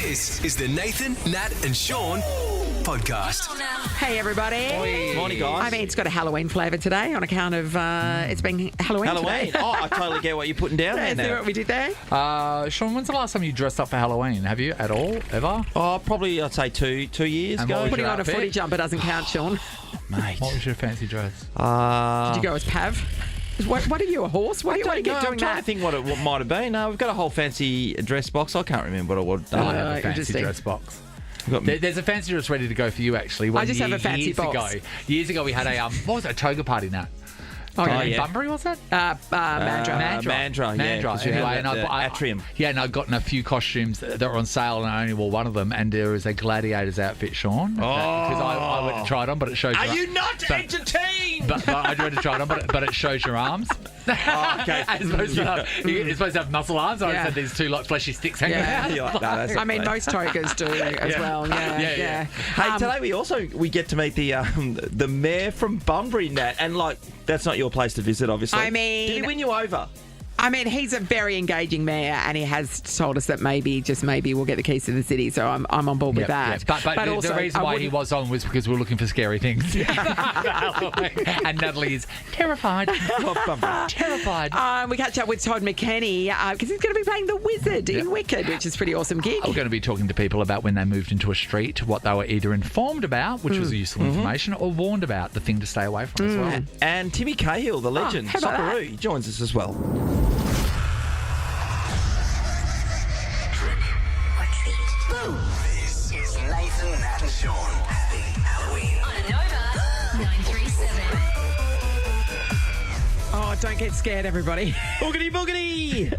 This is the Nathan, Nat and Sean podcast. Hey, everybody. Morning, guys. I mean, it's got a Halloween flavour today on account of it's been Halloween today. Oh, I totally get what you're putting down there See now. what we did there? Sean, when's the last time you dressed up for Halloween? Have you at all, ever? Oh, probably, I'd say two years And ago. what was Putting your on a outfit? footy jumper doesn't count, Sean. Mate. What was your fancy dress? Did you go as Pav? What are you, a horse? What do you get doing I'm trying that? to think what it might have been. No, we've got a whole fancy dress box. I can't remember what it was. I have a fancy interesting. dress box. We've got- There's a fancy dress ready to go for you, actually. I just have a fancy box. Years ago, we had a, what was it, a toga party night? Okay. yeah. Bunbury, was that? Mandra. Mandra, yeah. Mandra. 'cause you had Anyway, the atrium. Yeah, and I'd gotten a few costumes that were on sale, and I only wore one of them. And there was a gladiator's outfit, Sean. Because I went to try it on, but it shows. Are you not entertained? But I went to try it on, but it shows your arms. Oh, okay. You're supposed to have muscle arms. I Yeah. said these two fleshy sticks hanging Yeah. out. You're like, no, that's I mean, not most togas do as well. Yeah. Hey, today we get to meet the mayor from Bunbury, Nat, and that's not your place to visit, obviously. I mean- did he win you over? I mean, he's a very engaging mayor, and he has told us that maybe we'll get the keys to the city. So I'm on board with that. But also, the reason I why he wouldn't- was on was because we were looking for scary things. And Natalie is terrified. Terrified. We catch up with Todd McKenny because he's going to be playing the Wizard in Wicked, which is a pretty awesome gig. We're going to be talking to people about when they moved into a street, what they were either informed about, which was useful information, or warned about, the thing to stay away from as well. And Timmy Cahill, the legend, how about that? Socceroo, joins us as well. This is Nathan, Nat and Sean. Happy Halloween. On Nova 937. Oh, don't get scared, everybody. Boogity, boogity!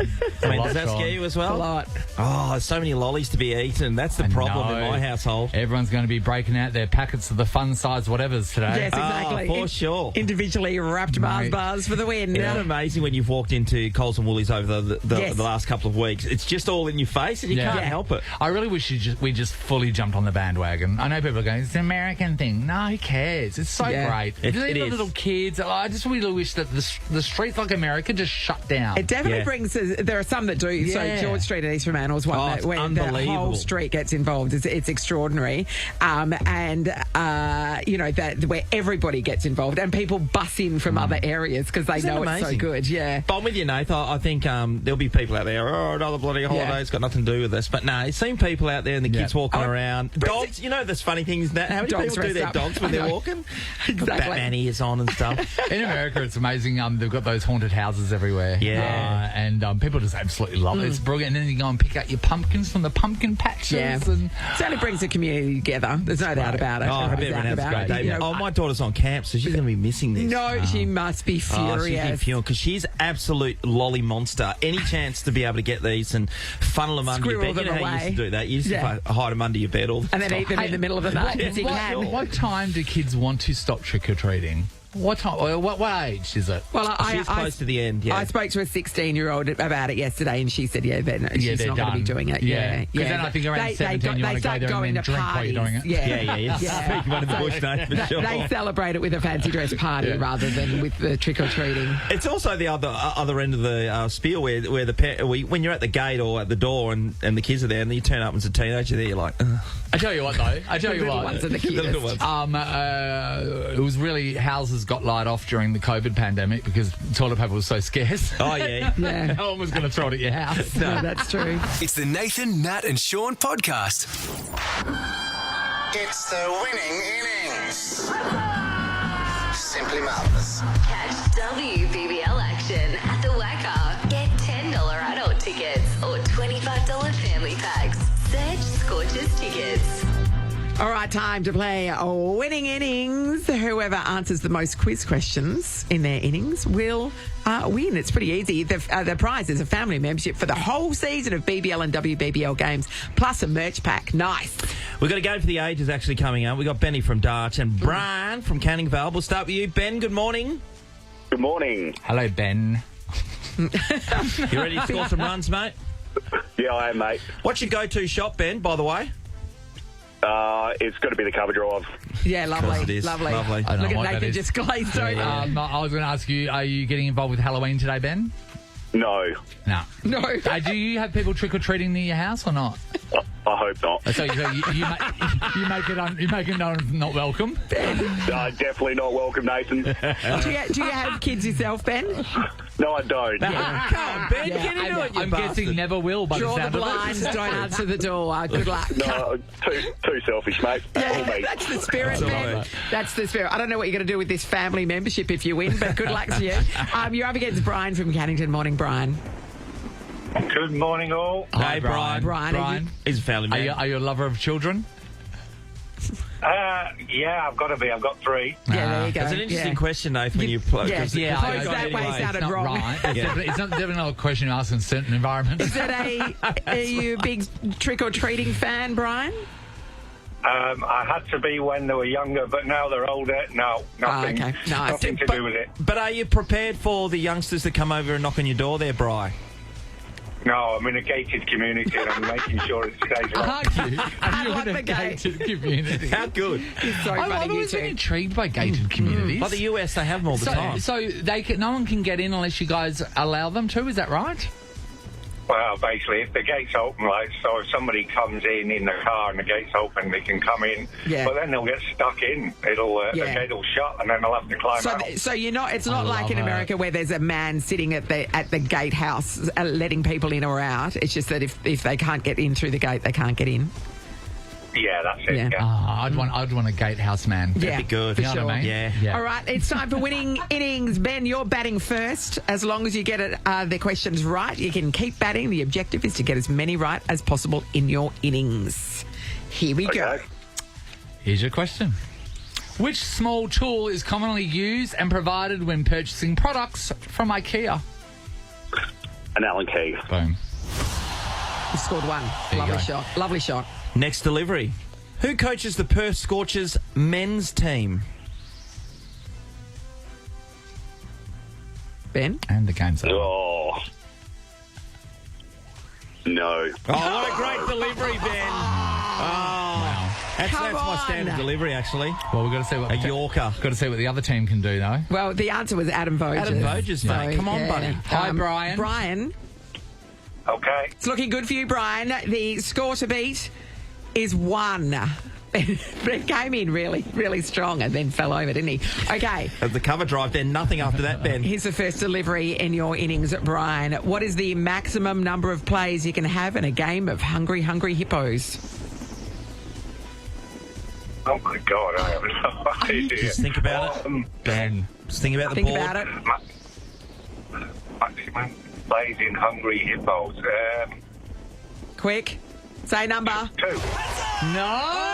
I mean, does that scare you as well? A lot. Oh, there's so many lollies to be eaten. That's the problem in my household. Everyone's going to be breaking out their packets of the fun size whatevers today. Yes, exactly. For sure. Individually wrapped Mate. bars for the win. Isn't that amazing when you've walked into Coles and Woolies over the Yes. last couple of weeks? It's just all in your face and you can't help it. I really wish we just fully jumped on the bandwagon. I know people are going, it's an American thing. No, who cares? It's so great. It Even is. little kids. I just really wish that the streets like America just shut down. It definitely Yeah. brings. There are some that do. So Yeah. George Street at East Fremantle is one Oh, that it's where the unbelievable. whole street gets involved. It's extraordinary, that where everybody gets involved and people bus in from other areas because they Isn't know that it's so amazing? good. Yeah. But I'm with you, Nath. I think there'll be people out there, another bloody holiday's got nothing to do with this. But no, you've seen people out there and the kids walking around. Dogs, this funny thing is that how many Dogs people do dressed their up. dogs when I they're know. walking? Exactly. Batman ears on and stuff. In America, it's amazing. They've got those haunted houses everywhere. Yeah. And people just absolutely love it. It's brilliant. And then you go and pick out your pumpkins from the pumpkin patches. Yeah. And It certainly brings the community together. There's no doubt about it. Oh, I No bet everyone doubt has a about great it. day. You know, Oh, my daughter's on camp, so she's going to be missing this. no, she must be Oh, she's been furious. fuming because she's absolute lolly monster. Any chance to be able to get these and funnel them under your Squirrel bed. You them know how you used to away. do that. You used Yeah. to hide them under your bed all the and then time. eat them in the middle of the night as you can. What time do kids want to stop trick-or-treating? What time? What age is it? Well, She's close to the end, yeah. I spoke to a 16-year-old about it yesterday, and she said, she's they're not going to be done. doing it. Yeah. Yeah. 'Cause then I think around 17 you want to go start there and going then to drink while you're parties. doing it. Yeah. Speaking one of the bush names for sure. They celebrate it with a fancy dress party rather than with the trick-or-treating. It's also the other end of the spiel where when you're at the gate or at the door and the kids are there and you turn up as a teenager there, you're like, ugh. I tell you what, though. The little ones are the The little cutest. ones. It was really houses got light off during the COVID pandemic because toilet paper was so scarce. Oh, yeah. Yeah. No one was going to throw it at your house. No, that's true. It's the Nathan, Nat and Sean podcast. It's the winning innings. Simply marvellous. Catch WBBL action at the Wacker. Get $10 adult tickets or $25 family packs. Search Scorchers Tickets. All right, time to play winning innings. Whoever answers the most quiz questions in their innings will win. It's pretty easy. The prize is a family membership for the whole season of BBL and WBBL games, plus a merch pack. Nice. We've got a game for the ages actually coming up. We've got Benny from Darch and Brian from Canning Vale. We'll start with you. Ben, good morning. Good morning. Hello, Ben. You ready to score some runs, mate? Yeah, I am, mate. What's your go-to shop, Ben, by the way? It's got to be the cover drive. Yeah, lovely. It is. Lovely. Lovely. I don't Look know at what that Nathan is. just glazed over. I was going to ask you, are you getting involved with Halloween today, Ben? No. No. No. Do you have people trick-or-treating near your house or not? I hope not. So you make it known not welcome. Definitely not welcome, Nathan. Do you have kids yourself, Ben? No, I don't. Come on, Ben, get into it, you I'm bastard. guessing never will. By Draw the the sound of blinds, it. don't answer the door. Good luck. No, too selfish, mate. All me. That's the spirit, That's all Ben. right. That's the spirit. I don't know what you're going to do with this family membership if you win, but good luck to you. You're up against Brian from Cannington. Morning, Brian. Good morning, all. Hey, Brian. Brian, He's a family man. Are you a lover of children? Yeah, I've got to be. I've got 3. Yeah, there you go. That's an interesting Yeah. question, Nathan, when you play. Yeah, because yeah, the I clothes know. on That way anyway. sounded It's not wrong. right. It's definitely not a question you ask in certain environments. Is that are you a big trick-or-treating fan, Brian? I had to be when they were younger, but now they're older. No, nothing. Okay. No, nothing to do with it. But are you prepared for the youngsters that come over and knock on your door there, Bri? No, I'm in a gated community and I'm making sure it stays Are right. you? I Are you like in the a gate. gated community? How good. It's so funny, I've you always been two. intrigued by gated communities. Like the US, they have them all the time. So no one can get in unless you guys allow them to. Is that right? Well, basically, if the gate's open, like, so if somebody comes in the car and the gate's open, they can come in. Yeah. But then they'll get stuck in. The gate will shut and then they'll have to climb out. So you're not. It's not like love in it. America where there's a man sitting at the gatehouse letting people in or out. It's just that if they can't get in through the gate, they can't get in. Yeah, that's it. Yeah. Yeah. I'd want a gatehouse man. Yeah, That'd be good. for You know sure. what I mean? Yeah. All right, it's time for winning innings. Ben, you're batting first. As long as you get the questions right, you can keep batting. The objective is to get as many right as possible in your innings. Here we go. Okay. Here's your question. Which small tool is commonly used and provided when purchasing products from IKEA? An Allen key. Boom. You scored one. you Lovely go. shot. Lovely shot. Next delivery. Who coaches the Perth Scorchers men's team? Ben? And the game's over. Oh. No. Oh, what a great delivery, Ben. Oh, that's Come my on. standard delivery, actually. Well, we've got to see what A Yorker. got to see what the other team can do, though. Well, the answer was Adam Voges. Adam Voges, mate. Come on, buddy. Hi, Brian. Brian, Okay. it's looking good for you, Brian. The score to beat is 1. It came in really, really strong and then fell over, didn't he? Okay. At the cover drive, then nothing after that, Ben. Here's the first delivery in your innings, Brian. What is the maximum number of plays you can have in a game of Hungry Hungry Hippos? Oh, my God. I have no idea. Just think about it. Ben. Just think about the Think board. about it. Maximum plays in Hungry Hippos. Quick. Say number. 2. No!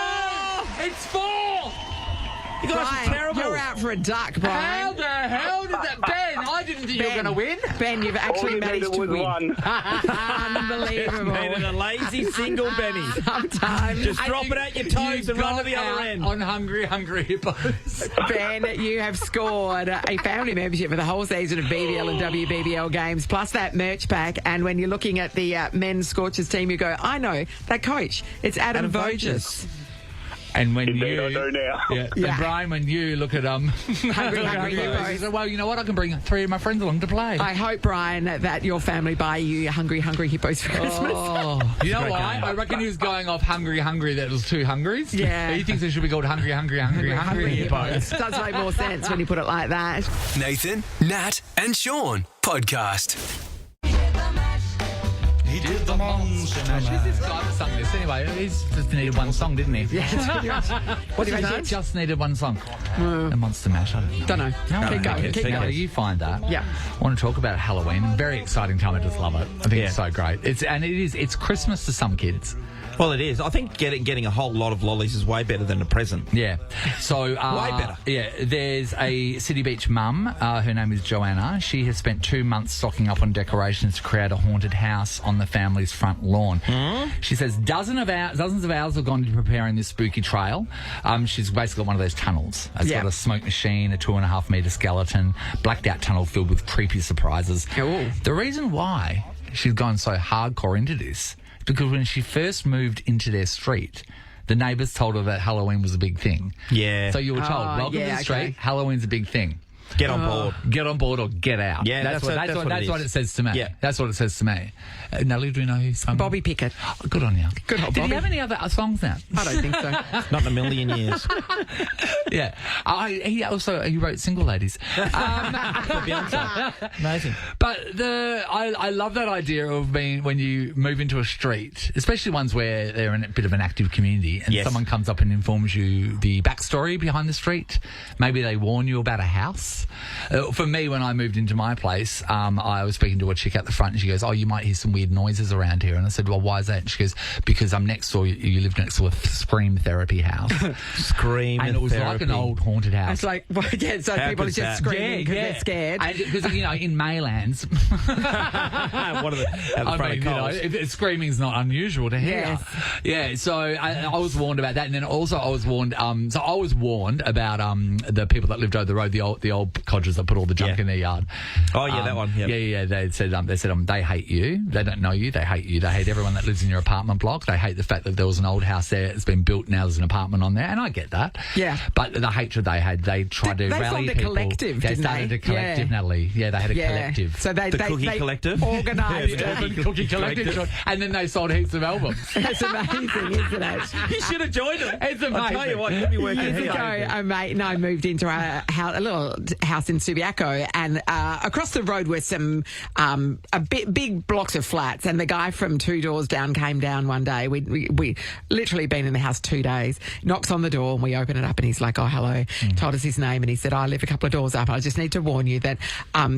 It's 4! You guys Brian, are terrible. you're out for a duck, How Brian. the hell did that... Ben, I didn't think you were going to win. Ben, you've actually managed to win. One. Unbelievable. Needed a lazy single, Benny. Sometimes. Just drop it out your toes and run to the other Got end. out on Hungry Hungry Hippos. Ben, you have scored a family membership for the whole season of BBL and WBBL games, plus that merch pack. And when you're looking at the men's Scorchers team, you go, I know, that coach. It's Adam Voges. And when Indeed, you... I do now. Yeah. Yeah. And Brian, when you look at Hungry Hippos. you say, well, you know what? I can bring 3 of my friends along to play. I hope, Brian, that your family buy you Hungry Hungry Hippos for Christmas. Oh, you know why? I reckon he was going off Hungry Hungry. That was 2 Hungries. Yeah. He thinks it should be called Hungry Hungry Hungry Hungry Hippos. Does make more sense when you put it like that. Nathan, Nat, and Sean podcast. He did the Monster Mash. Who's this guy that sung this? Anyway, he's just needed one song, didn't he? Yeah. What's his name? Just needed one song. The Monster Mash. I Don't know. Keep going. Keep No, going. you find that. Yeah. I want to talk about Halloween. Very exciting time. I just love it. I think it's so great. It's Christmas to some kids. Well, it is. I think getting a whole lot of lollies is way better than a present. Yeah. So Way better. Yeah. There's a City Beach mum. Her name is Joanna. She has spent 2 months stocking up on decorations to create a haunted house on the family's front lawn. She says dozens of hours have gone into preparing this spooky trail. She's basically got one of those tunnels. It's got a smoke machine, a 2.5 metre skeleton, blacked out tunnel filled with creepy surprises. Ooh. The reason why she's gone so hardcore into this because when she first moved into their street, the neighbours told her that Halloween was a big thing. Yeah. So you were told, Oh, welcome to yeah, the street, okay. Halloween's a big thing. Get on board. Get on board or get out. Yeah, that's what it says to me. Yeah. That's what it says to me. Natalie, do we know who's sung? Bobby Pickett. Oh, good on you. Good old Did Bobby. he have any other songs out? I don't think so. Not in a million years. Yeah. He wrote Single Ladies. Amazing. But I love that idea of when you move into a street, especially ones where they're in a bit of an active community, and someone comes up and informs you the backstory behind the street. Maybe they warn you about a house. For me, when I moved into my place, I was speaking to a chick at the front, and she goes, "Oh, you might hear some weird noises around here." And I said, "Well, why is that?" And she goes, "Because I'm next door. You live next to a scream therapy house." Scream and it was like an old haunted house. It's like, well, yeah, so people are just screaming because they're scared. Because, in Maylands, What are the screaming's not unusual to hear. Yes. Yeah, so I was warned about that, and then also I was warned. So I was warned about the people that lived over the road, the old codgers that put all the junk in their yard. Oh yeah, that one. Yep. Yeah. They said they hate you. They don't know you. They hate you. They hate everyone that lives in your apartment block. They hate the fact that there was an old house there. It's been built now. There's an apartment on there, and I get that. Yeah. But the hatred they had, they tried to rally formed a people. collective, They didn't started they? a collective, Yeah. Natalie. Yeah, they had a collective. So they Cookie Collective? organised Yeah, it. Cookie Collective. And then they sold heaps of albums. That's amazing, isn't it? You should have joined them. It's amazing. I'll tell you what, you'll be working Years here. ago, a mate and I moved into a little house in Subiaco, and across the road were some big blocks of flats. And the guy from 2 doors down came down one day. We literally been in the house 2 days. Knocks on the door, and we open it up, and he's like, "Oh, hello." Told us his name, and he said, "I live a couple of doors up. I just need to warn you that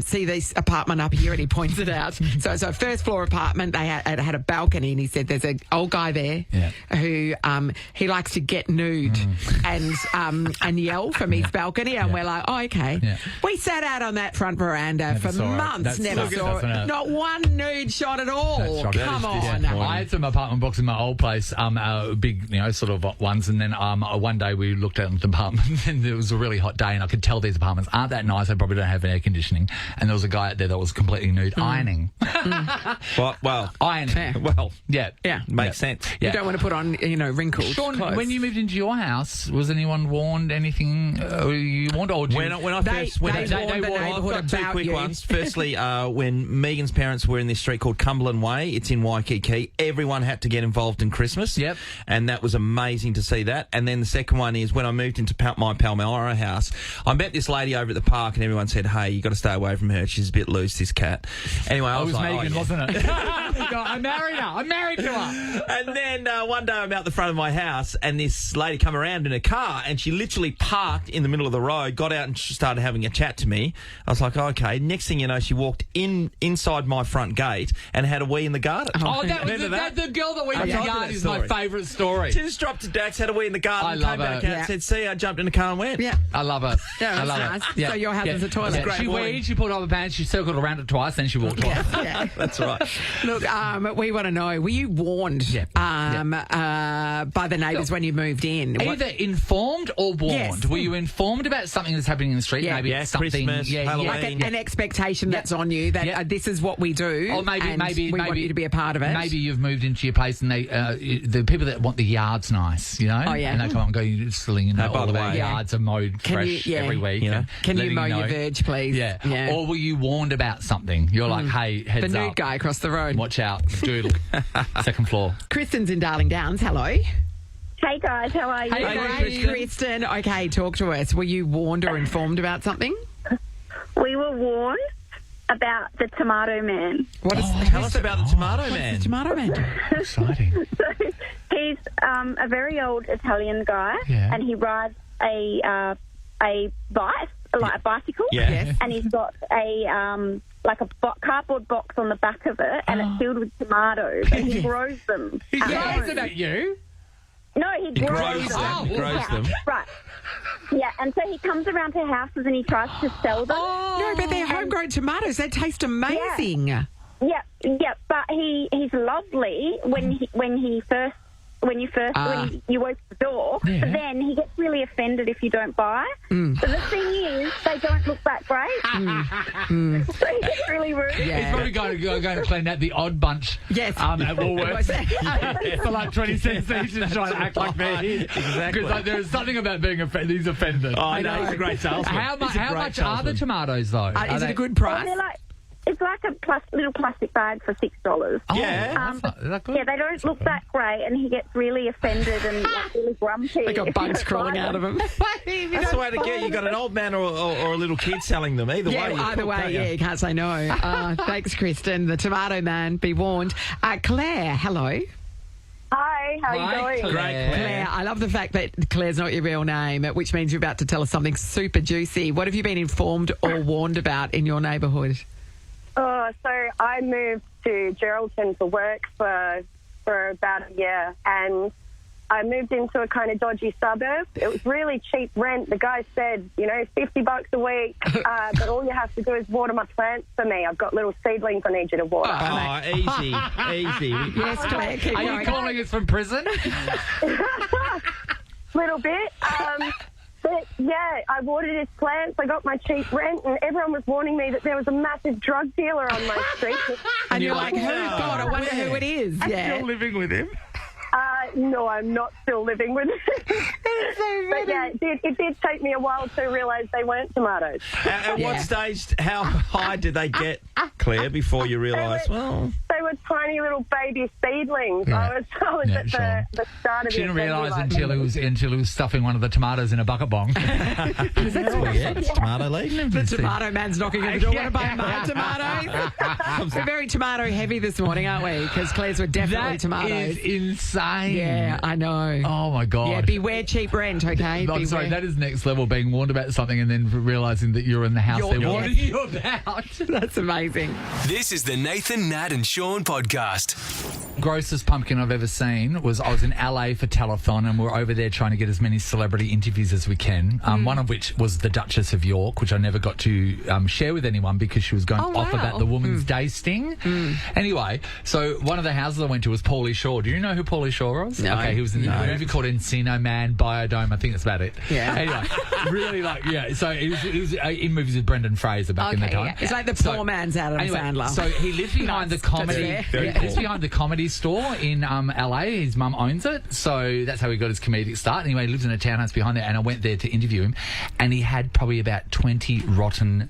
see this apartment up here," and he points it out. So it's a first floor apartment. They had a balcony, and he said, "There's an old guy there who he likes to get nude and yell from his balcony." And we're like, "Oh, okay." Yeah. We sat out on that front veranda for saw it. months, never saw not one nude shot at all. Come on. I had some apartment blocks in my old place, big, sort of ones, and then one day we looked at the apartment, and it was a really hot day, and I could tell these apartments aren't that nice. They probably don't have air conditioning, and there was a guy out there that was completely nude ironing. Well, Ironing. Fair. well, Yeah. makes sense. You don't want to put on, wrinkles. Sean, clothes. when you moved into your house, was anyone warned anything? You warned, or When I first went, they warned the I've neighbourhood got two about quick you. ones. Firstly, when Megan's parents were in this street called Cumberland Way, it's in Waikiki. Everyone had to get involved in Christmas. Yep. And that was amazing to see that. And then the second one is when I moved into my Palmyra house, I met this lady over at the park, and everyone said, "Hey, you got to stay away from her. She's a bit loose, this cat." Anyway, I it was was like, Megan, "Oh, yeah." wasn't it? I married her. I'm married to her. And then one day I'm out the front of my house, and this lady come around in a car, and she literally parked in the middle of the road, got out and she started having a chat to me. I was like, okay. Next thing you know, she walked inside my front gate and had a wee in the garden. Oh, that was the girl that went in the told you garden that is my story. favourite story. She just dropped to Dax, had a wee in the garden, I came love back her. out, said, "See, I jumped in the car and went." Yeah. I love it. Yeah, I that's love nice. it. So your house is a toilet. Yeah. Great She morning. weed, she pulled off her pants, she circled around it twice, then she walked off. Yeah. That's right. Look, we want to know, were you warned by the neighbours when you moved in? Either informed or warned. Yes. Were you informed about something that's happening in the street? Yeah. Maybe Yeah, it's something. Christmas, yeah, Halloween. Like an expectation that's on you that Yep. this is what we do, Or maybe we want you to be a part of it. Maybe you've moved into your place and they the people that want the yards nice, Oh, yeah. and they come and go, "You're still by all the of our way, yards are mowed fresh every week." You know? Can you letting mow know. your verge, please? Yeah. Or were you warned about something? You're like, "Hey, heads The up, nude guy across the road. watch out, doodle, second floor." Kristen's in Darling Downs. Hello. Hey guys, how are you? Hey, Kristen. Kristen. Okay, talk to us. Were you warned or informed about something? We were warned about the Tomato Man. What is Tell us about the Tomato Man. Tomato Man? Exciting. So he's a very old Italian guy, Yeah. and he rides a bike, like a bicycle. Yeah. Yes. And he's got a cardboard box on the back of it, and it's filled with tomatoes, and he grows them. He at throws home. it at you. No, he grows them. them. Grows them. Right. Yeah, and so he comes around to houses and he tries to sell them. No, but they're homegrown tomatoes. They taste amazing. Yeah, but he's lovely when he first when you first when you open the door. Yeah. But then he gets really offended if you don't buy. But the thing is, they don't look that great. So he gets really rude. Yeah. He's probably going to clean out the odd bunch. Yes. At Woolworths for like 20 cents each and try to act like me. Exactly. Because there's something about being offended. He's offended. Oh, I know. He's a great salesman. How much He's a great are the salesman. tomatoes though? Is it a good Well, price? they're like, it's like a little plastic bag for $6. Yeah. Is that good? Yeah, they don't look that great, and he gets really offended and like, really grumpy. They got bugs crawling out of them. That's the way to get. You got an old man or a little kid selling them. Either Yeah, way. either way, you can't say no. Thanks, Kristen. The Tomato Man, be warned. Claire, hello. Hi, how Hi, are you going? Great, Claire, I love the fact that Claire's not your real name, which means you're about to tell us something super juicy. What have you been informed or warned about in your neighbourhood? Oh, so I moved to Geraldton for work for about a year, and I moved into a kind of dodgy suburb. It was really cheap rent. The guy said, $50 a week, but all you have to do is water my plants for me. I've got little seedlings I need you to water. Oh, easy. Yes, Claire, keep Are going. you calling us from prison? Little bit. But yeah, I watered his plants. I got my cheap rent, and everyone was warning me that there was a massive drug dealer on my street. And you're like, who? God, I wonder who it is. Yeah. Still living with him? No, I'm not still living with it. But yeah, it did take me a while to realise they weren't tomatoes. At what stage, how high did they get, Claire, before you realised, well... They were tiny little baby seedlings. Yeah. I was Yeah, at sure. the start of She it. didn't realise until he was stuffing one of the tomatoes in a bucket bong. That's weird. Tomato leaf. The Tomato Man's knocking on the door. Want to buy my tomatoes? We're very tomato heavy this morning, aren't we? Because Claire's were definitely That tomatoes. is insane. Yeah, I know. Oh, my God. Yeah, beware cheap rent, okay? I'm sorry, Beware. that is next level, being warned about something and then realising that you're in the house You're- they're warning you about. That's amazing. This is the Nathan, Nat and Sean podcast. Grossest pumpkin I've ever seen was I was in LA for Telethon, and we're over there trying to get as many celebrity interviews as we can. One of which was the Duchess of York, which I never got to share with anyone because she was going off about the Woman's Day sting. Anyway, so one of the houses I went to was Pauly Shore. Do you know who Pauly Shore was? No. Okay, he was in a movie called Encino Man, Biodome. I think that's about it. Yeah. Anyway, really so he was in movies with Brendan Fraser back in the time. Yeah. It's like the poor man's Adam Sandler. So he lives behind the comedy. That's fair. He lives behind the comedy store in LA. His mum owns it, so that's how he got his comedic start. Anyway, he lives in a townhouse behind there, and I went there to interview him, and he had probably about 20 rotten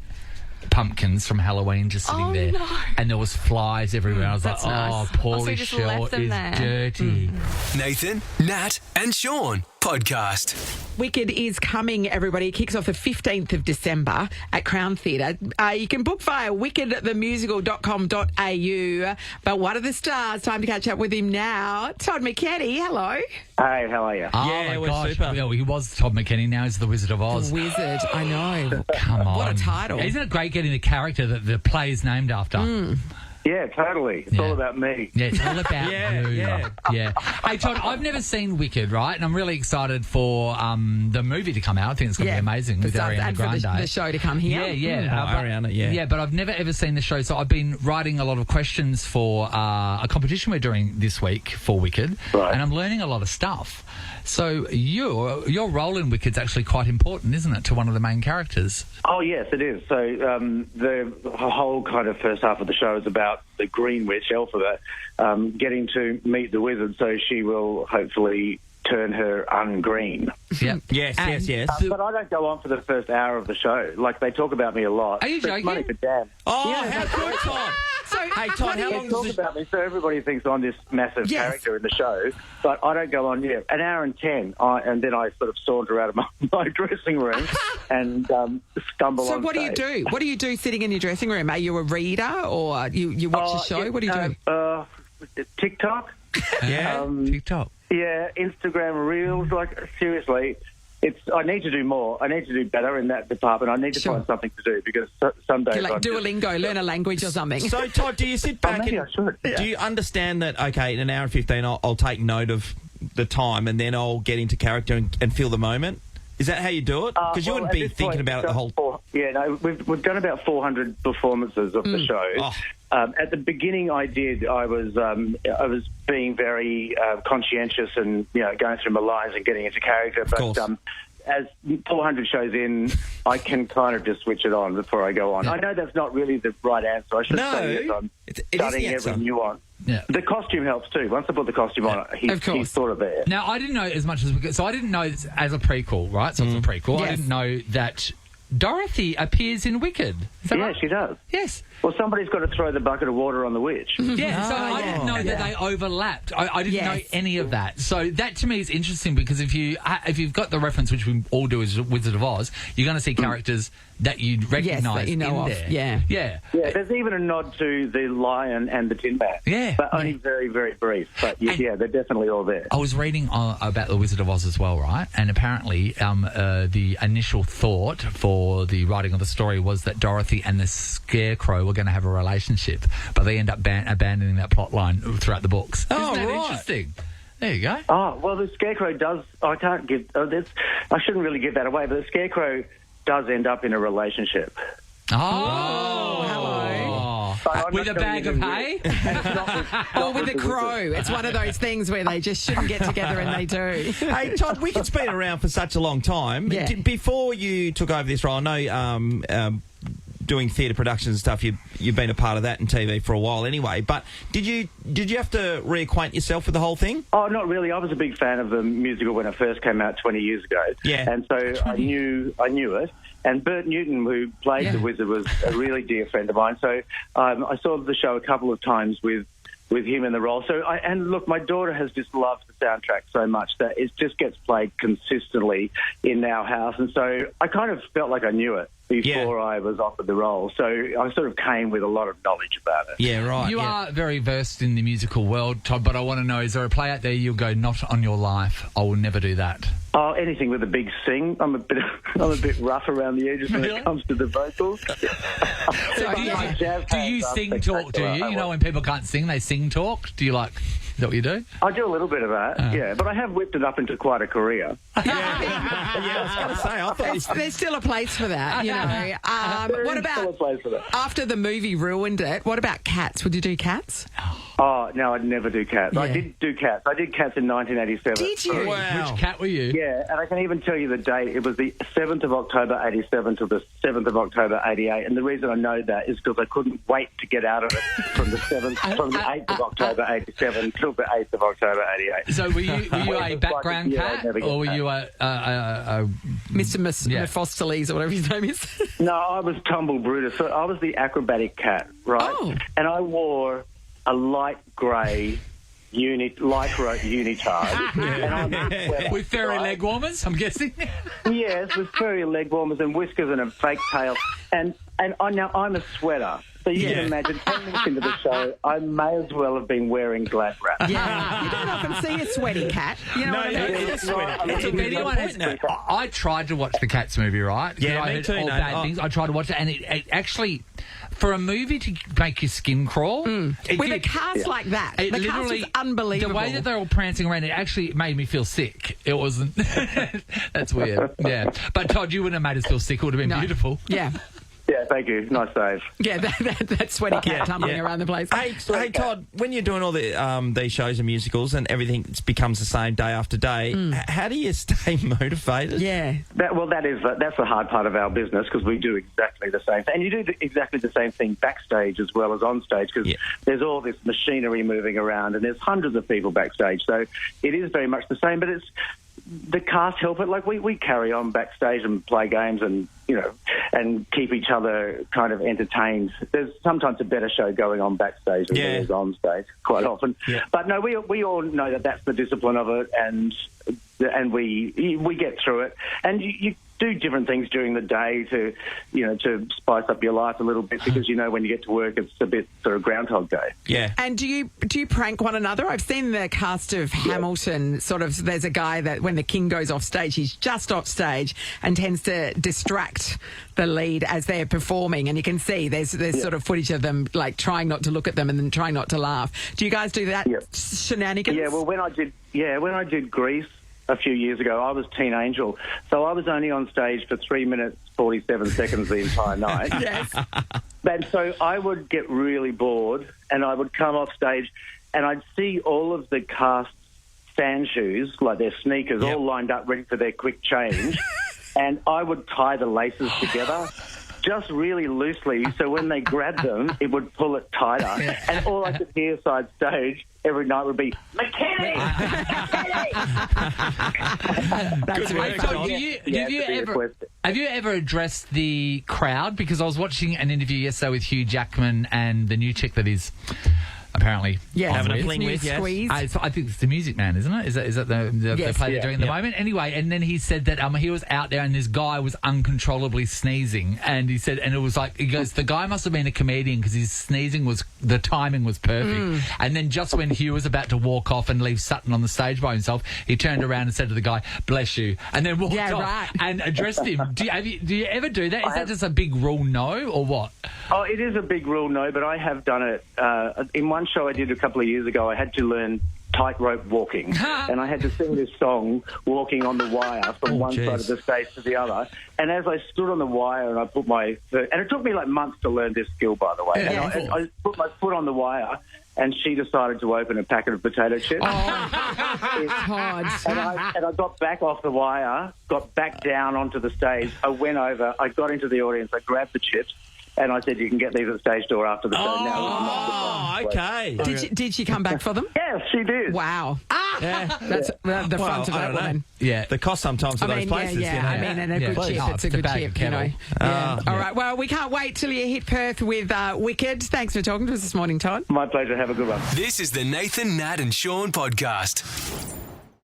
pumpkins from Halloween just sitting there, and there was flies everywhere. I was like, nice. Pauly just Shore left them is there. dirty. Nathan, Nat and Sean podcast. Wicked is coming, everybody. It kicks off the 15th of December at Crown Theatre. You can book via wickedthemusical.com.au. But one of the stars, time to catch up with him now, Todd McKenny. Hello. Hey, how are you? Oh Yeah, my we're gosh. super. Yeah, well, he was Todd McKenny, now he's the Wizard of Oz. Wizard, I know. Come on. What a title. Isn't it great getting the character that the play is named after? Yeah, totally. It's all about me. Yeah, it's all about Yeah, you. yeah. Hey, Todd, I've never seen Wicked, right? And I'm really excited for the movie to come out. I think it's going to be amazing with Ariana and for Grande. the show to come here. Ariana, yeah. Yeah, but I've never ever seen the show, so I've been writing a lot of questions for a competition we're doing this week for Wicked, Right. and I'm learning a lot of stuff. So your role in Wicked's actually quite important, isn't it, to one of the main characters? Oh, yes, it is. So the whole kind of first half of the show is about the Green Witch, Elphaba, getting to meet the wizard, so she will hopefully turn her ungreen. Yep. Yes. But I don't go on for the first hour of the show. Like, they talk about me a lot. Are you But it's joking? money for damn. Oh, Yeah. how good, Todd. Hey, Todd, how They long talk does this... about me, so everybody thinks I'm this massive Yes. character in the show. But I don't go on, an hour and 10, and then I sort of saunter out of my dressing room and stumble on So what do you stage. do? What do you do sitting in your dressing room? Are you a reader or you watch the show? Yeah, What do you do? TikTok. Yeah, TikTok. Yeah, Instagram Reels. Like, seriously, I need to do more. I need to do better in that department. I need to Sure. find something to do because some days Like I'm just- Duolingo, learn a language or something. So, Todd, do you sit back maybe and... I should. Do you understand that, okay, in an hour and 15, I'll take note of the time and then I'll get into character and feel the moment? Is that how you do it? Because you well, wouldn't at be this thinking point, about it the whole... Yeah, no, we've done about 400 performances of the show. Oh. At the beginning, I was being very conscientious and going through my lines and getting into character. But as 400 shows in, I can kind of just switch it on before I go on. Yeah. I know that's not really the right answer. I should say yes, I'm studying every nuance. Yeah. The costume helps too. Once I put the costume on, he's sort of there. Now, I didn't know as much as we could. So I didn't know as a prequel, right? So it's a prequel. Yes. I didn't know that Dorothy appears in Wicked. Is that right? She does. Yes. Well, somebody's got to throw the bucket of water on the witch. Yeah, so I didn't know that they overlapped. I didn't know any of that. So that to me is interesting because if you've got the reference, which we all do as Wizard of Oz, you're going to see characters that you'd recognise in there. Yeah. There's even a nod to the Lion and the Tin Man. Yeah. But only very, very brief. But they're definitely all there. I was reading about the Wizard of Oz as well, right? And apparently the initial thought for the writing of the story was that Dorothy and the Scarecrow were going to have a relationship, but they end up abandoning that plot line throughout the books. Isn't that interesting? There you go. Oh, well, the Scarecrow does... I shouldn't really give that away, but the Scarecrow does end up in a relationship. Oh, hello. With a bag of hay? Or with a crow. It's one of those things where they just shouldn't get together and they do. Hey, Todd, Wicked's been around for such a long time. Yeah. Before you took over this role, I know... doing theatre productions and stuff, you've been a part of that in TV for a while anyway. But did you have to reacquaint yourself with the whole thing? Oh, not really. I was a big fan of the musical when it first came out 20 years ago. Yeah. And so I knew it. And Bert Newton, who played the Wizard, was a really dear friend of mine. So I saw the show a couple of times with him in the role. So and look, my daughter has just loved the soundtrack so much that it just gets played consistently in our house. And so I kind of felt like I knew it before I was offered the role. So I sort of came with a lot of knowledge about it. Yeah, right. You are very versed in the musical world, Todd, but I want to know, is there a play out there you'll go, not on your life, I will never do that? Oh, anything with a big sing. I'm a bit rough around the edges when it comes to the vocals. So do you sing talk, do you? You know when people can't sing, they sing talk? Do you like... Is that what you do? I do a little bit of that, but I have whipped it up into quite a career. I was going to say, I thought there's still a place for that, you know. What about, after the movie ruined it, what about Cats? Would you do Cats? Oh, no, I'd never do Cats. Yeah. I did do Cats. I did Cats in 1987. Did you? Wow. Which cat were you? Yeah, and I can even tell you the date. It was the 7th of October 87 to the 7th of October 88. And the reason I know that is because I couldn't wait to get out of it from the 8th of October 87 till the 8th of October 88. So were you a background cat, or were you a Mr. Mephistopheles or whatever his name is? No, I was Tumble Brutus. So I was the acrobatic cat, right? Oh. And I wore a light grey lycra unitard. With furry leg warmers, I'm guessing? Yes, with furry leg warmers and whiskers and a fake tail. And now I'm a sweater. So you can imagine, 10 minutes into the show, I may as well have been wearing glad wrap. Yeah, you don't often see a sweaty cat. You know what I mean? I tried to watch the Cats movie, right? Yeah, me too. All bad things. I tried to watch it, and it actually... For a movie to make your skin crawl... With a cast like that. The cast was unbelievable. The way that they're all prancing around, it actually made me feel sick. It wasn't... That's weird. Yeah. But, Todd, you wouldn't have made us feel sick. It would have been beautiful. Yeah. Yeah, thank you. Nice save. Yeah, that sweaty cat tumbling around the place. Hey, Todd, when you're doing all these shows and musicals and everything becomes the same day after day, how do you stay motivated? Yeah. That's the hard part of our business because we do exactly the same thing. And you do exactly the same thing backstage as well as on stage because there's all this machinery moving around and there's hundreds of people backstage. So it is very much the same, but it's the cast help it. Like we carry on backstage and play games and and keep each other kind of entertained. There's sometimes a better show going on backstage than there is on stage, quite often. Yeah. But no, we all know that that's the discipline of it, and we get through it. And you do different things during the day to spice up your life a little bit because when you get to work it's a bit sort of Groundhog Day. Yeah. And do you prank one another? I've seen the cast of Hamilton. Sort of, there's a guy that when the king goes off stage, he's just off stage and tends to distract the lead as they're performing, and you can see there's sort of footage of them like trying not to look at them and then trying not to laugh. Do you guys do that shenanigans? Yeah. Well, when I did Grease. a few years ago, I was Teen Angel, so I was only on stage for 3 minutes, 47 seconds the entire night. Yes. And so I would get really bored, and I would come off stage, and I'd see all of the cast stand shoes, like their sneakers, all lined up ready for their quick change, and I would tie the laces together just really loosely, so when they grabbed them, it would pull it tighter. And all I could hear side stage every night would be, McKenny! That's work, So Todd. have you ever addressed the crowd? Because I was watching an interview yesterday with Hugh Jackman and the new chick that is apparently Having a fling new with, yes. squeeze. I think it's the Music Man, isn't it? Is that the Yes. play they're doing at the moment? Anyway, and then he said that he was out there and this guy was uncontrollably sneezing, and he said, and it was like, he goes, the guy must have been a comedian because his sneezing the timing was perfect. And then just when Hugh was about to walk off and leave Sutton on the stage by himself, he turned around and said to the guy, "Bless you," and then walked off and addressed him. Do you ever do that? Is that just a big rule no, or what? Oh, it is a big rule no, but I have done it. In one show I did a couple of years ago, I had to learn tightrope walking, and I had to sing this song, Walking on the Wire, from one side of the stage to the other. And as I stood on the wire and I put and it took me like months to learn this skill, by the way. Yeah. And I put my foot on the wire, and she decided to open a packet of potato chips. Todd. And I got back off the wire, got back down onto the stage. I went over, I got into the audience, I grabbed the chips, and I said, "You can get these at the stage door after the show." Oh, okay. Did she come back for them? Yes, she did. Wow. Yeah. That's the front of I that don't know. woman. Yeah. The cost sometimes of those places. Yeah. You know. I mean, and a good chip. Oh, It's a it's a good bag chip, of you know. kettle. Yeah. All right. Well, we can't wait till you hit Perth with Wicked. Thanks for talking to us this morning, Todd. My pleasure. Have a good one. This is the Nathan, Nat and Sean podcast.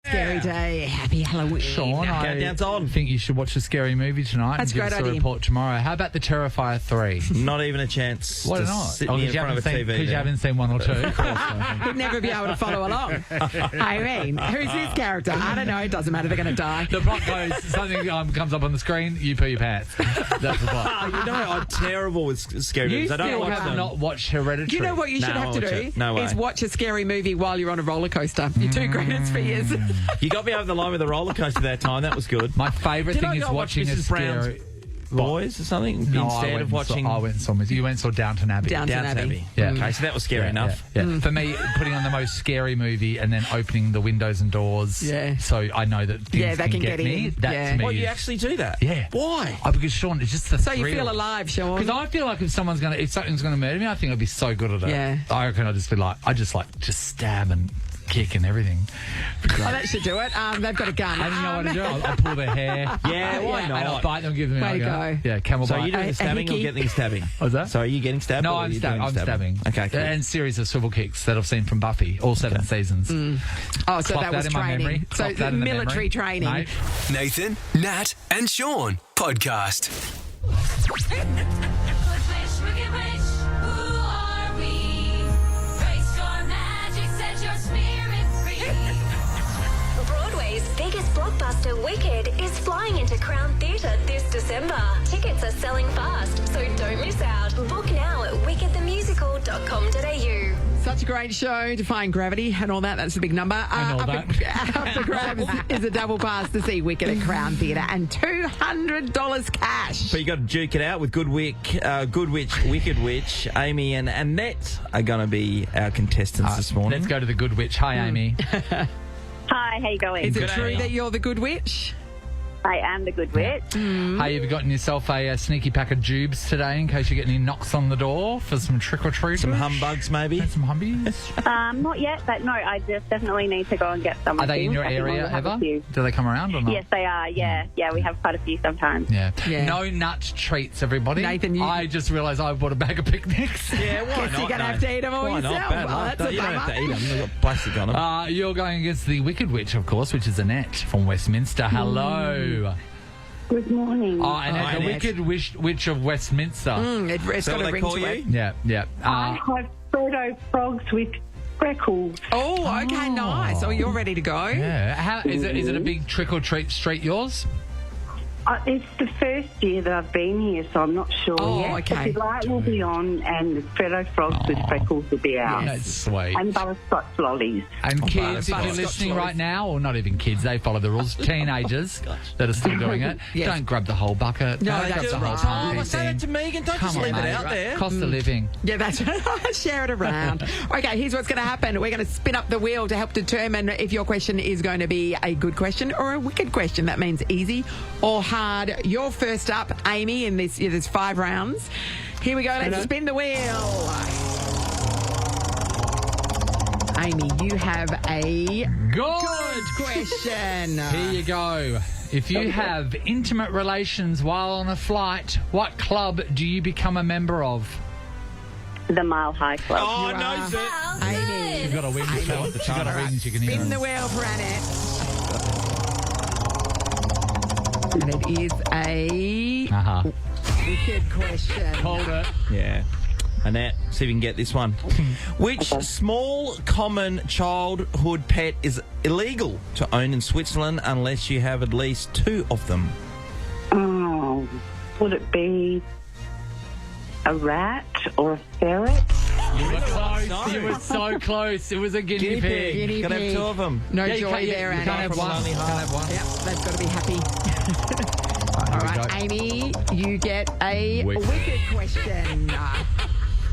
Scary day. Happy Halloween. Sean, I Countdown's on. think you should watch a scary movie tonight That's and a give great us a idea. report tomorrow. How about The Terrifier 3? Not even a chance. Why to not? sit Oh, me in because you front of a TV. because you haven't seen one or two. He'd never be able to follow along. I mean, who's this character? I don't know. It doesn't matter. They're going to die. The plot goes, something comes up on the screen, you poo your pants. That's the plot. You know, I'm terrible with scary You movies. I don't still watch have them. not watched Hereditary. Do you know what you should No, have to I won't do? watch it. No way. Is watch a scary movie while you're on a roller coaster. Your two greatest fears. You got me over the line with the roller coaster that time. That was good. My favourite Did thing I is go watch watching a Mrs. Brown's scary... Boys or something No, instead of watching I went and saw you went and saw Downton Abbey. Downton Downton Abbey. Abbey. Yeah. Okay, so that was scary enough. Yeah. For me, putting on the most scary movie and then opening the windows and doors, Yeah. so I know that things they can get me. in. That Yeah. to me Well, you is- actually do that? Yeah. Why? Because Sean, it's just the So you feel alive, Sean. Because I feel like if something's going to murder me, I think I'd be so good at it. Yeah. I reckon I'd just be like, just stab and kick and everything. Oh, that should do it. They've got a gun. I don't know what to do. I'll pull their hair. Yeah, why And I'll not? bite them, give them Way to go. Yeah, camel So bite. are you doing the stabbing or hickey. getting stabbing? What's that? So are you getting stabbed? No, or are I'm you doing stabbing. Okay, cool. And series of swivel kicks that I've seen from Buffy, all 7 seasons. Oh, so Clock that was in my memory. training. So Clock that in the military memory. training. Mate. Nathan, Nat and Sean podcast. Broadway's biggest blockbuster, Wicked, is flying into Crown Theatre this December. Tickets are selling fast, so don't miss out. Book now at wickedthemusical.com.au. Such a great show, Defying Gravity and all that. That's a big number. And all that. Up for grabs is a double pass to see Wicked at Crown Theatre and $200 cash. So you got to duke it out with Good Witch, Wicked Witch, Amy and Annette are going to be our contestants this morning. Let's go to the Good Witch. Hi, Amy. Hi, how you going? Is it Good true Amy. that you're the Good Witch? I am the good witch. Hey, have you gotten yourself a sneaky pack of jubes today in case you get any knocks on the door for some trick-or-treaters? Some humbugs, maybe? And some humbies? Not yet, but no, I just definitely need to go and get some. Are they in your area ever? Do they come around or not? Yes, they are. Yeah, we have quite a few sometimes. Yeah. Yeah. No nut treats, everybody. Nathan, I just realised I bought a bag of picnics. Yeah, why Guess not? you're going to have to eat them all Why yourself. not? Bad Oh, luck. that's a You don't have to bummer. eat them. They've got plastic on them. You're going against the Wicked Witch, of course, which is Annette from Westminster. Hello. Good morning. Annette, Hi, the Annette. Wicked Witch of Westminster. It's So got what a they ring call to you? it. Yeah. I have Frodo frogs with freckles. Oh, okay, nice. Oh, you're ready to go? Yeah. How is it a big trick or treat street yours? It's the first year that I've been here, so I'm not sure yet. Okay. But the light will be on, and the Freddo Frogs with freckles will be out. That's sweet. And butterscotch lollies. And kids, if you're listening right now, or not even kids, they follow the rules. Teenagers that are still doing it, don't grab the whole bucket. No, don't grab that's the whole right. tub. Say that to Megan. Don't just leave it out there. Cost of living. Yeah, that's share it around. Okay, here's what's going to happen. We're going to spin up the wheel to help determine if your question is going to be a good question or a wicked question. That means easy or hard. You're first up, Amy, in this. There's 5 rounds. Here we go. Let's spin the wheel. Amy, you have a good question. Here you go. If you have intimate relations while on a flight, what club do you become a member of? The Mile High Club. Oh, knows it. Amy. She's got a wing. She's got a wing. She can hear Spin us. the wheel for Annette. And it is a wicked question. Hold it. Yeah. Annette, see if you can get this one. Which small, common childhood pet is illegal to own in Switzerland unless you have at least 2 of them? Oh, would it be a rat or a ferret? You were close. You were so close. It was a guinea pig. Guinea Gotta pig. have 2 of them. No you joy can't- there, you Annette. can't have one. Only Can't half. have one. Yep, they've got to be happy. All right, Amy, you get a wicked question.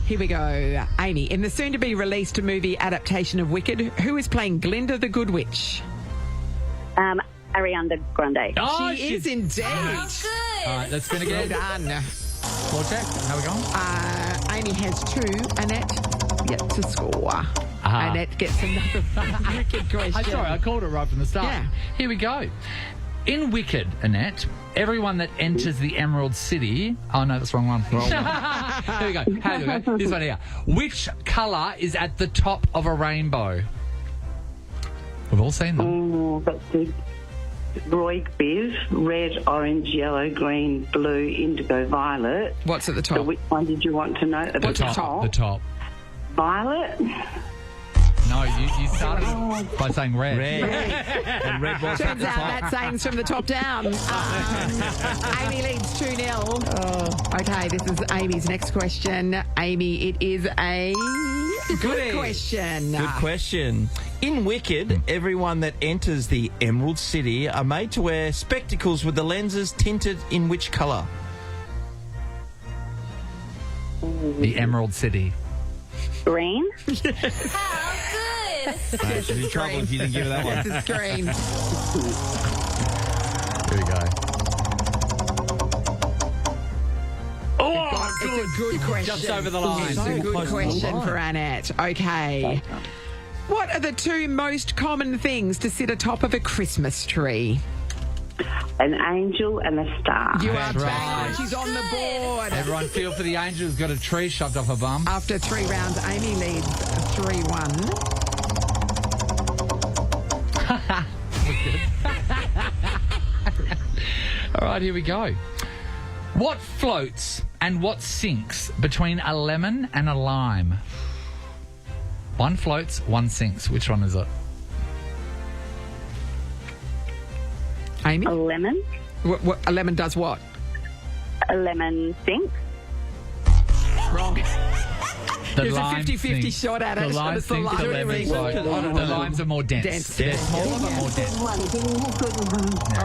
Here we go. Amy, in the soon-to-be-released movie adaptation of Wicked, who is playing Glinda the Good Witch? Ariana Grande. Oh, She is indeed. Oh, good. All right, let's spin Well again. done. Floor check. How we going? Amy has 2. Annette yet to score. Annette gets another wicked question. I'm sorry, I called it right from the start. Yeah. Here we go. In Wicked, Annette, everyone that enters the Emerald City... Oh, no, that's the wrong one. Here we go. Here we go. This one here. Which colour is at the top of a rainbow? We've all seen them. Oh, that's the Roy Biv. Red, orange, yellow, green, blue, indigo, violet. What's at the So top? which one did you want to know? At What's the at the top? The top. Violet? No, you started by saying red. And red was at Turns the out top. that saying's from the top down. Amy leads 2-0. Okay, this is Amy's next question. Amy, it is a good question. Good question. In Wicked, everyone that enters the Emerald City are made to wear spectacles with the lenses tinted in which colour? The Emerald City. Green. How good. She'd be in trouble if you didn't give her that one. It's a screen. Here we go. It's a good question. Just over the line. It's a good question for Annette. Okay. What are the 2 most common things to sit atop of a Christmas tree? An angel and a star. You are That's bang. right. She's on the board. Everyone feel for the angel who's got a tree shoved off her bum. After 3 rounds, Amy leads 3-1. All right, here we go. What floats and what sinks between a lemon and a lime? One floats, one sinks. Which one is it? Amy? A lemon. A lemon does what? A lemon sink. Wrong. The There's a lime 50-50 sinks. shot at it. The lime It's the sinks, the lime. lemon Is floats. there a reason? The limes are more dense. Dense. They're smaller but more dense. All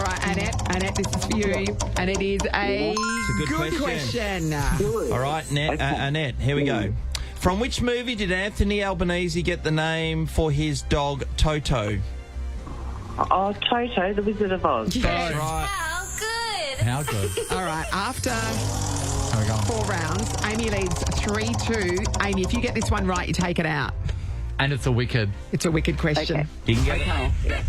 right, Annette, this is for you. And it is a It's a good question. All right, Annette, here we go. From which movie did Anthony Albanese get the name for his dog Toto? Oh, Toto, the Wizard of Oz. Yes. Right. How good. How good. All right, after How we going? 4 rounds, Amy leads 3-2. Amy, if you get this one right, you take it out. And it's a wicked. It's a wicked question. You can get it.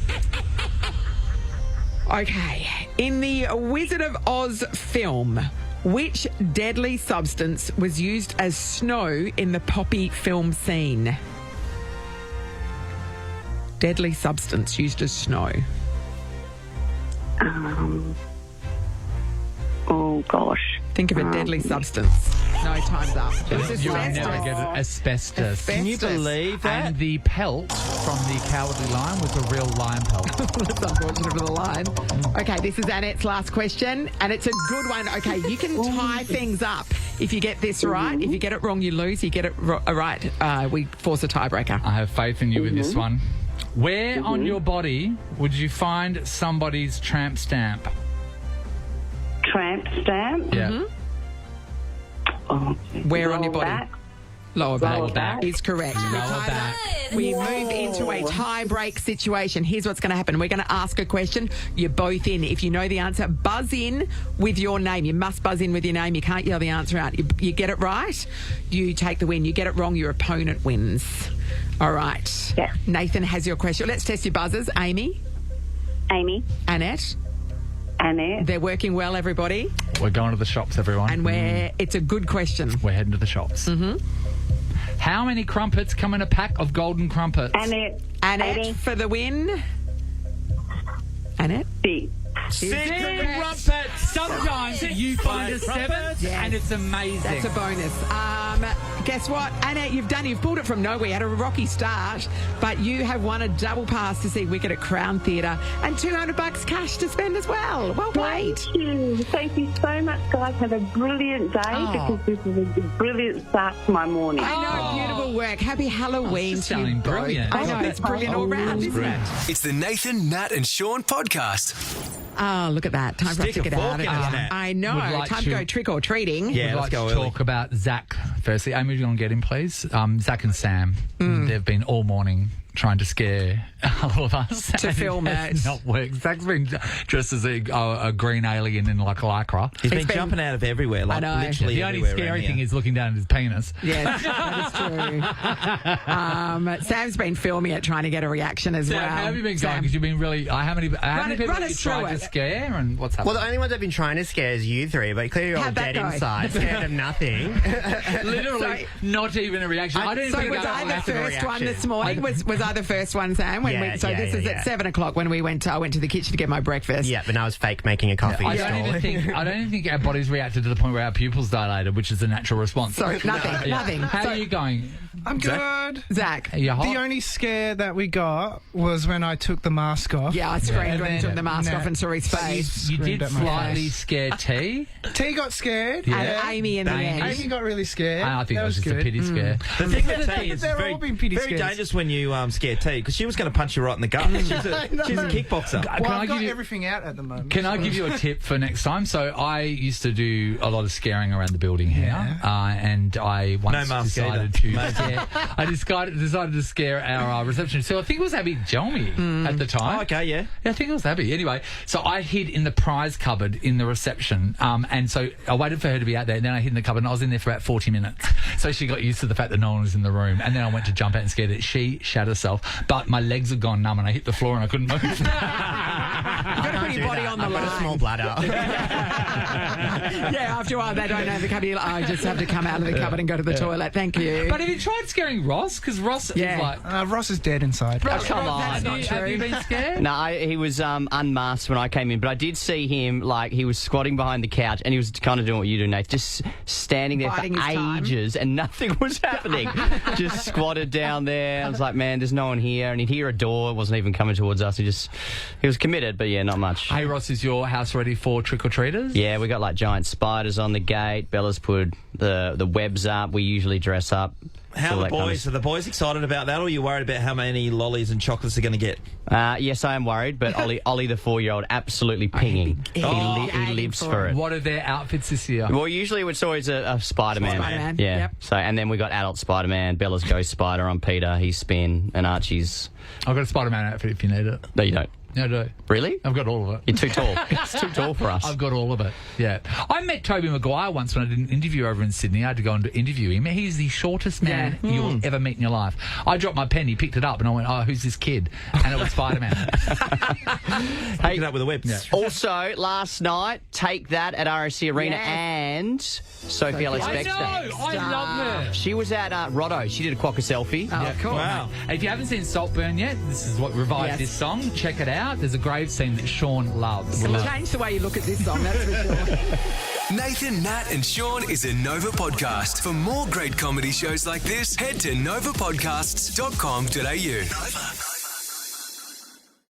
Okay. In the Wizard of Oz film, which deadly substance was used as snow in the Poppy film scene? Deadly substance used as snow. Oh, gosh. Think of a deadly substance. No, time's up. It's You'll asbestos. never get asbestos. Can you believe that? And the pelt from the Cowardly Lion was a real lion pelt. That's unfortunate for the line. Okay, this is Annette's last question, and it's a good one. Okay, you can tie things up if you get this right. If you get it wrong, you lose. You get it right, we force a tiebreaker. I have faith in you with this one. Where on your body would you find somebody's tramp stamp? Tramp stamp? Yeah. Oh, Where on your body? back. Lower back. Lower back. Is correct. Lower back. We move into a tie-break situation. Here's what's going to happen. We're going to ask a question. You're both in. If you know the answer, buzz in with your name. You must buzz in with your name. You can't yell the answer out. You get it right, you take the win. You get it wrong, your opponent wins. All right. Yeah. Nathan has your question. Let's test your buzzers. Amy. Amy. Annette. Annette. They're working well, everybody. We're going to the shops, everyone. And it's a good question. We're heading to the shops. Mm-hmm. How many crumpets come in a pack of golden crumpets? Annette. Annette 80. for the win. Annette? 6. Six Crumpets. Sometimes you find a 7 and it's amazing. That's a bonus. Guess what, Annette? You've pulled it from nowhere. You had a rocky start, but you have won a double pass to see Wicked at Crown Theatre and $200 cash to spend as well. Well played. Thank you so much, guys. Have a brilliant day because this is a brilliant start to my morning. I know, beautiful work. Happy Halloween It's to you sounding both. brilliant. I know, it's brilliant all round, isn't it? It's the Nathan, Nat and Sean podcast. Oh, look at that. Time for us Stick to a get fork out of in here. it, Nat. I know. Would like Time to to- go trick-or-treating. Yeah, I'd let's like go to early. talk about Zach firstly. Amy, you want to get in, please? Zach and Sam. They've been all morning trying to scare all of us. To and film has it. not worked. Zach's been dressed as a green alien in like lycra. He's been jumping out of everywhere, like I know. literally The only everywhere scary around thing here. is looking down at his penis. Yes, that is true. Sam's been filming it, trying to get a reaction as So well. how have you been going? Sam. Because you've been really... how many people run have you us through tried it. to scare and what's happened? Well, the only ones I've been trying to scare is you three, but clearly you're all How'd that dead go? inside, scared of nothing. Literally, not even a reaction. I don't even So think was that I the lack of a first one reaction. this morning? Was I the first one, Sam? When Yeah, this is at 7 o'clock when we went. I went to the kitchen to get my breakfast. Yeah, but I was fake making a coffee. I don't even think our bodies reacted to the point where our pupils dilated, which is a natural response. So nothing. How So, are you going? I'm good. Zach? Are you hot? The only scare that we got was when I took the mask off. Yeah, I screamed And when he then took the mask Nat off and saw his face. You screamed did at my slightly face. scare T. T got scared. And Amy in the end. Amy got really scared. I think that it was just good. a pity scare. The thing with T is They're very, all been pity very scares. dangerous when you scare T, because she was going to punch you right in the gut. She's a kickboxer. Well, Can I I've give got you- everything out at the moment. Can I give you a tip for next time? So I used to do a lot of scaring around the building here, and I once mask decided either. to scare. I decided to scare our receptionist. So I think it was Abby Jelmy at the time. Oh, okay, yeah. Yeah, I think it was Abby. Anyway, so I hid in the prize cupboard in the reception, and so I waited for her to be out there, and then I hid in the cupboard, and I was in there for about 40 minutes. So she got used to the fact that no one was in the room, and then I went to jump out and scared it. She shat herself, but my legs had gone numb, and I hit the floor, and I couldn't move. You've got to put your body on the I've line. got a small bladder. Yeah, after a while they don't have the cupboard. I just have to come out of the cupboard and go to the toilet. Thank you. But have you tried scaring Ross? Because Ross Yeah. is like... Ross is dead inside. Ross, come on. That's not Have you true. been scared? No, he was unmasked when I came in, but I did see him, like, he was squatting behind the couch and he was kind of doing what you do, Nate, just standing there Biding for his time. ages and nothing was happening. Just squatted down there. I was like, man, there's no one here. And he'd hear a door, wasn't even coming towards us. He was committed, but yeah, not much. Hey, Ross, is your house ready for trick-or-treaters? Yeah, we got like giant spiders on the gate. Bella's put the webs up. We usually dress up. How all are that the kind of boys? Are the boys excited about that, or are you worried about how many lollies and chocolates they're going to get? Yes, I am worried, but Ollie the 4-year-old, absolutely pinging. He lives for it. What are their outfits this year? Well, usually it's always a Spider-Man. Spider-Man, Yeah. yep. So, and then we got adult Spider-Man. Bella's Ghost Spider on Peter. He's Spin, and Archie's. I've got a Spider-Man outfit if you need it. No, you don't. No, I do. Really? I've got all of it. You're too tall. It's too tall for us. I've got all of it. Yeah. I met Toby Maguire once when I did an interview over in Sydney. I had to go and interview him. He's the shortest man you will ever meet in your life. I dropped my pen, he picked it up, and I went, oh, who's this kid? And it was Spider-Man. Hey, Pick it up with a web. Yeah. also, last night, Take That at RSC Arena Yes. and Sophie Alex I Baxter. know. I love her. She was at Rotto. She did a quokka selfie. Oh, cool. Wow. And if you haven't seen Saltburn yet, this is what revived Yes. this song. Check it out. There's a grave scene that Sean loves. Change the way you look at this song, that's for sure. Nathan, Nat and Sean is a Nova podcast. For more great comedy shows like this, head to novapodcasts.com.au. Nova.